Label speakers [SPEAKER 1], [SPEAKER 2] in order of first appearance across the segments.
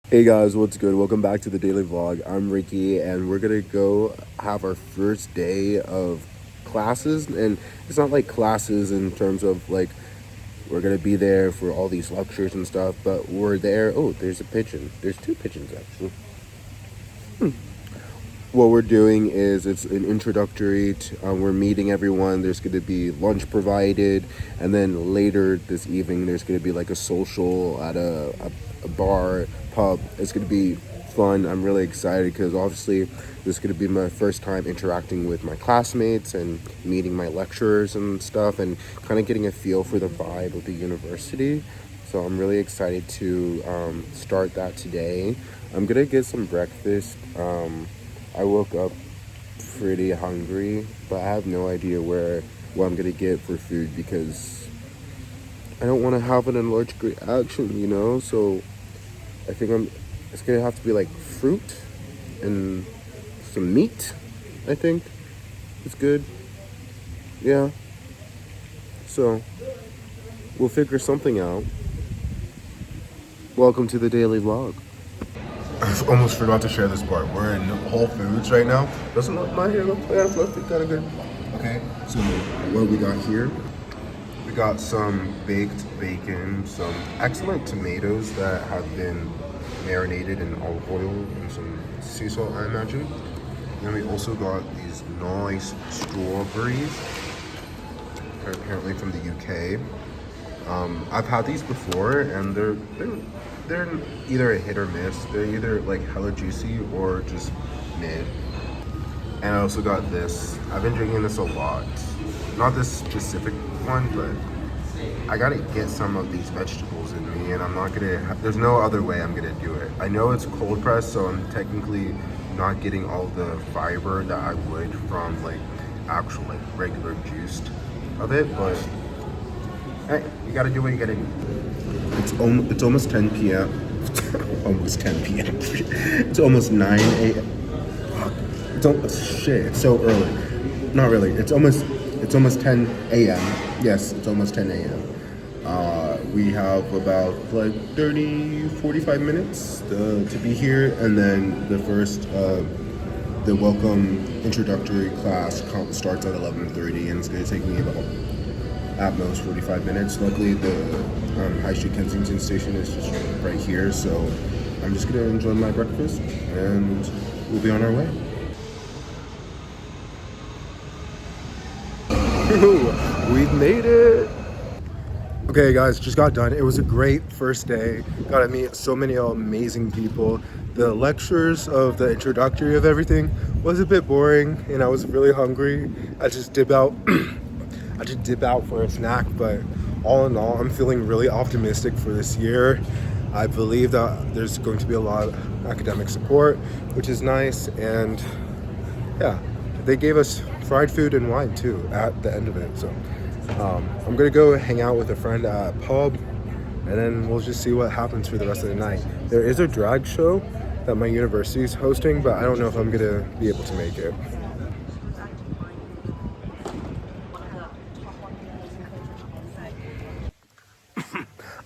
[SPEAKER 1] Hey guys, what's good? Welcome back to the daily vlog. I'm Ricky, and we're gonna go have our first day of classes. And it's not like classes in terms of like we're gonna be there for all these lectures and stuff, but we're there. Oh, there's a pigeon. There's two pigeons actually. What we're doing is it's an introductory. We're meeting everyone. There's going to be lunch provided, and then later this evening there's going to be like a social at a bar, pub. It's going to be fun. I'm really excited because obviously this is going to be my first time interacting with my classmates and meeting my lecturers and stuff, and kind of getting a feel for the vibe of the university. So I'm really excited to start that today. I'm gonna get some breakfast. I woke up pretty hungry, but I have no idea what I'm gonna get for food because I don't want to have an allergic reaction. So I think it's gonna have to be like fruit and some meat. I think it's good. Yeah. So we'll figure something out. Welcome to the daily vlog. I almost forgot to share this part. We're in Whole Foods right now. Doesn't my hair look kind of fluffy, kind of good? Okay, so what we got here? We got some baked bacon, some excellent tomatoes that have been marinated in olive oil and some sea salt, I imagine. Then we also got these nice strawberries, apparently from the UK. I've had these before, and they're either a hit or miss. They're either like hella juicy or just mid. And I also got this. I've been drinking this a lot. Not this specific one, but I gotta get some of these vegetables in me, and I'm not gonna. There's no other way I'm gonna do it. I know it's cold pressed, so I'm technically not getting all the fiber that I would from like actual like regular juiced of it, but hey, you gotta do what you gotta do. It's almost 10 p.m. Almost 10 p.m. It's almost 9 a.m. It's shit. It's so early. Not really. It's almost 10 a.m. Yes, it's almost 10 a.m. We have about like 45 minutes to be here, and then the welcome introductory class starts at 11:30, and it's gonna take me about at most 45 minutes. Luckily, the High Street Kensington station is just right here, so I'm just gonna enjoy my breakfast and we'll be on our way. We've made it! Okay, guys, just got done. It was a great first day. Got to meet so many amazing people. The lectures of the introductory of everything was a bit boring, and I was really hungry. I just dip out. I just dip out for a snack, but all in all, I'm feeling really optimistic for this year. I believe that there's going to be a lot of academic support, which is nice, and yeah, they gave us fried food and wine too at the end of it. So I'm gonna go hang out with a friend at a pub, and then we'll just see what happens for the rest of the night. There is a drag show that my university is hosting, but I don't know if I'm gonna be able to make it.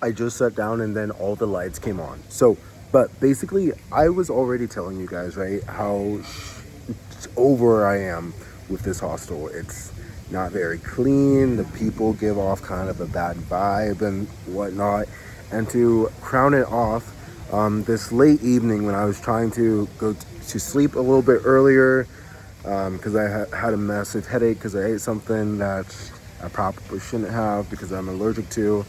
[SPEAKER 1] I just sat down and then all the lights came on. So, but basically, I was already telling you guys, right, how over I am with this hostel. It's not very clean. The people give off kind of a bad vibe and whatnot. And to crown it off, this late evening when I was trying to go to sleep a little bit earlier, because I had a massive headache because I ate something that I probably shouldn't have because I'm allergic to.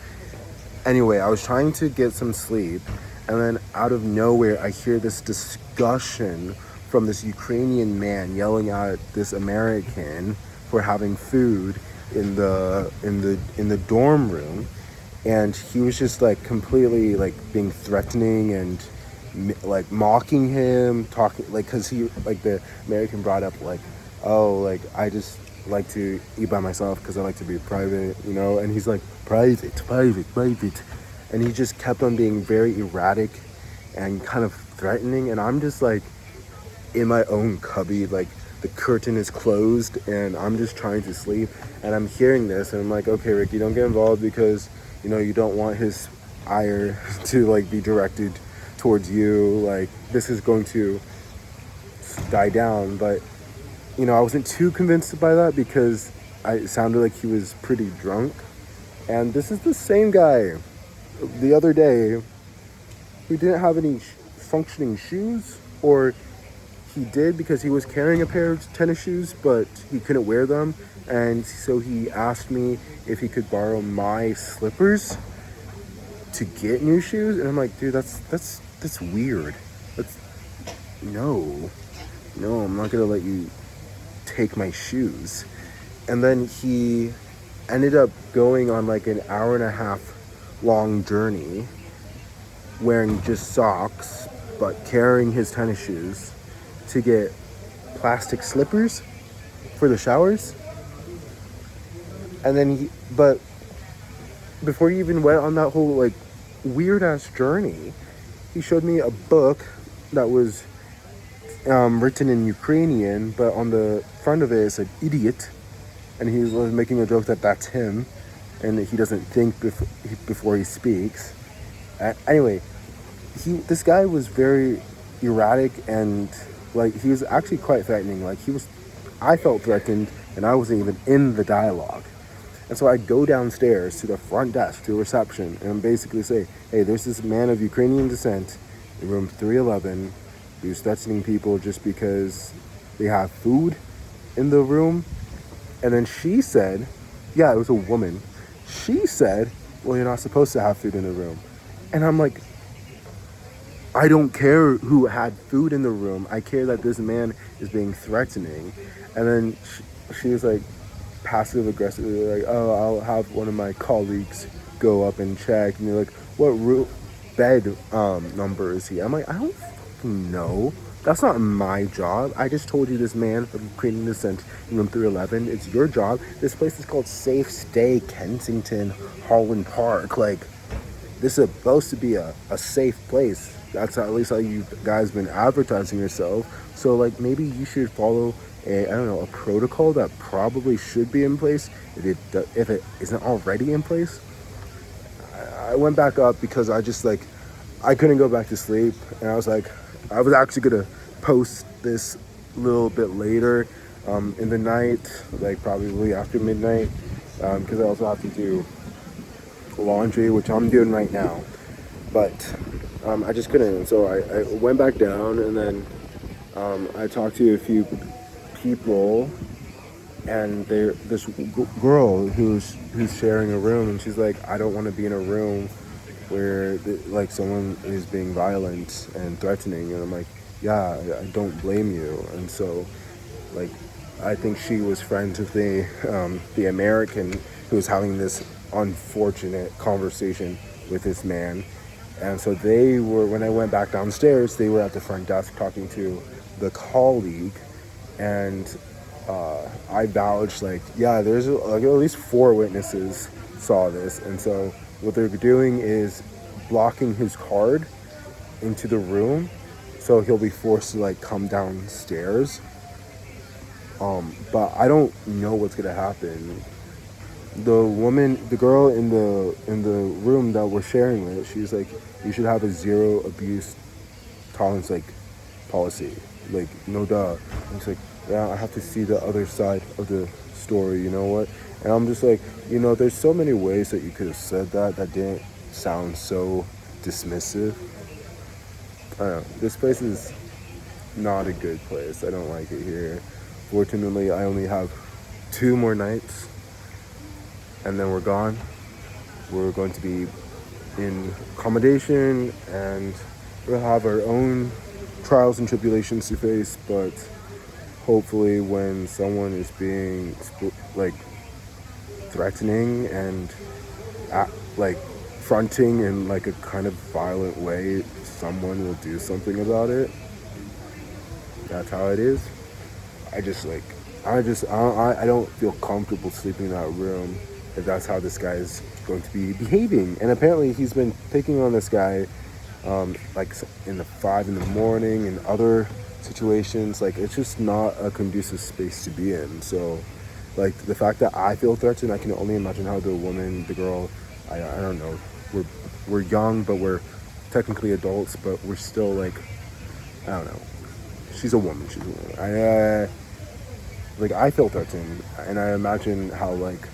[SPEAKER 1] Anyway, I was trying to get some sleep, and then out of nowhere, I hear this discussion from this Ukrainian man yelling at this American for having food in the dorm room, and he was just like completely like being threatening and like mocking him, talking like because he like the American brought up like, oh, like I just like to eat by myself because I like to be private, and he's like private, and he just kept on being very erratic and kind of threatening, and I'm just like in my own cubby, like the curtain is closed and I'm just trying to sleep, and I'm hearing this and I'm like, okay, Ricky, don't get involved because you don't want his ire to like be directed towards you, like this is going to die down. But I wasn't too convinced by that because it sounded like he was pretty drunk. And this is the same guy the other day who didn't have any functioning shoes, or he did because he was carrying a pair of tennis shoes, but he couldn't wear them. And so he asked me if he could borrow my slippers to get new shoes. And I'm like, dude, that's weird. No, I'm not gonna let you take my shoes. And then he ended up going on like an hour and a half long journey wearing just socks but carrying his tennis shoes to get plastic slippers for the showers. And then but before he even went on that whole like weird ass journey, he showed me a book that was written in Ukrainian, but on the front of it said idiot, and he was making a joke that that's him, and that he doesn't think before he speaks. Anyway, this guy was very erratic, and like he was actually quite threatening. Like I felt threatened, and I wasn't even in the dialogue. And so I go downstairs to the front desk, to reception, and basically say, hey, there's this man of Ukrainian descent in room 311 who's threatening people just because they have food in the room. And then she said, yeah, it was a woman. She said, well, you're not supposed to have food in the room. And I'm like, I don't care who had food in the room. I care that this man is being threatening. And then she was like, passive aggressively, like, oh, I'll have one of my colleagues go up and check. And they're like, what bed number is he? I'm like, I don't fucking know. That's not my job. I just told you this man from Ukrainian descent in room 311. It's your job. This place is called Safe Stay Kensington Holland Park. Like, this is supposed to be a safe place. That's at least how you guys been advertising yourself. So like maybe you should follow a protocol that probably should be in place if it isn't already in place. I went back up because I couldn't go back to sleep, and I was actually gonna post this a little bit later in the night, like probably after midnight, because I also have to do laundry, which I'm doing right now. But I just couldn't, so I went back down, and then I talked to a few people, and this girl who's sharing a room, and she's like, I don't want to be in a room where like someone is being violent and threatening. And I'm like, yeah, I don't blame you. And so like I think she was friends with the American who was having this unfortunate conversation with this man. And so they were, when I went back downstairs, they were at the front desk talking to the colleague, and I vouched like, yeah, there's like at least 4 witnesses saw this. And so what they're doing is blocking his card into the room, so he'll be forced to like come downstairs. But I don't know what's gonna happen. The girl in the room that we're sharing with, she's like, you should have a zero abuse tolerance like policy, like no duh. And she's like, yeah, I have to see the other side of the story, you know what? And I'm just like, there's so many ways that you could have said that didn't sound so dismissive. I don't know, this place is not a good place. I don't like it here. Fortunately, I only have 2 more nights, and then we're gone. We're going to be in accommodation, and we'll have our own trials and tribulations to face, but hopefully when someone is being like threatening and like fronting in like a kind of violent way, someone will do something about it. That's how it is. I don't feel comfortable sleeping in that room if that's how this guy is going to be behaving. And apparently he's been picking on this guy like in the 5 in the morning and other situations. Like, it's just not a conducive space to be in. So like the fact that I feel threatened, I can only imagine how the girl, I don't know, we're young, but we're technically adults, but we're still like, I don't know. She's a woman. I feel threatened, and I imagine how like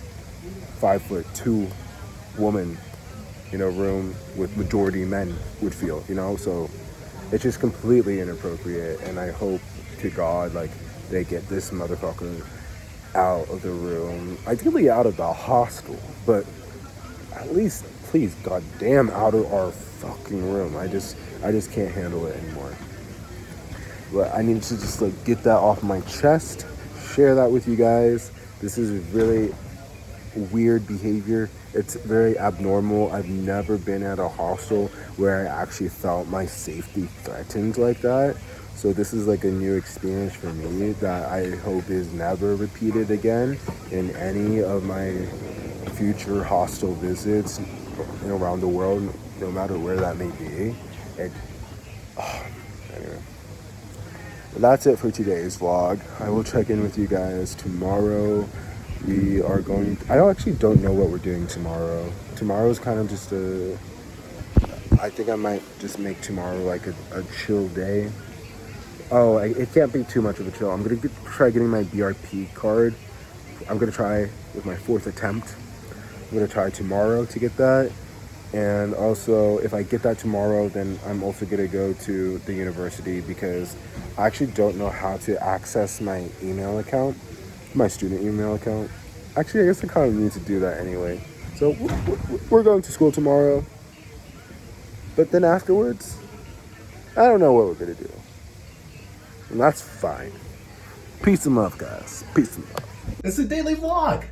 [SPEAKER 1] 5'2" woman in a room with majority men would feel, So it's just completely inappropriate, and I hope to God like they get this motherfucker out of the room, ideally out of the hostel, but at least please goddamn out of our fucking room. I just can't handle it anymore. But I need to just like get that off my chest, share that with you guys. This is really weird behavior. It's very abnormal. I've never been at a hostel where I actually felt my safety threatened like that. So this is like a new experience for me that I hope is never repeated again in any of my future hostel visits around the world, no matter where that may be. Anyway. That's it for today's vlog. I will check in with you guys tomorrow. I actually don't know what we're doing tomorrow. Tomorrow's kind of just I think I might just make tomorrow like a chill day. Oh, it can't be too much of a chill. I'm going to try getting my BRP card. I'm going to try with my 4th attempt. I'm going to try tomorrow to get that. And also, if I get that tomorrow, then I'm also going to go to the university because I actually don't know how to access my email account, my student email account. Actually, I guess I kind of need to do that anyway. So we're going to school tomorrow. But then afterwards, I don't know what we're going to do. And that's fine. Peace and love, guys. Peace and love.
[SPEAKER 2] It's a daily vlog.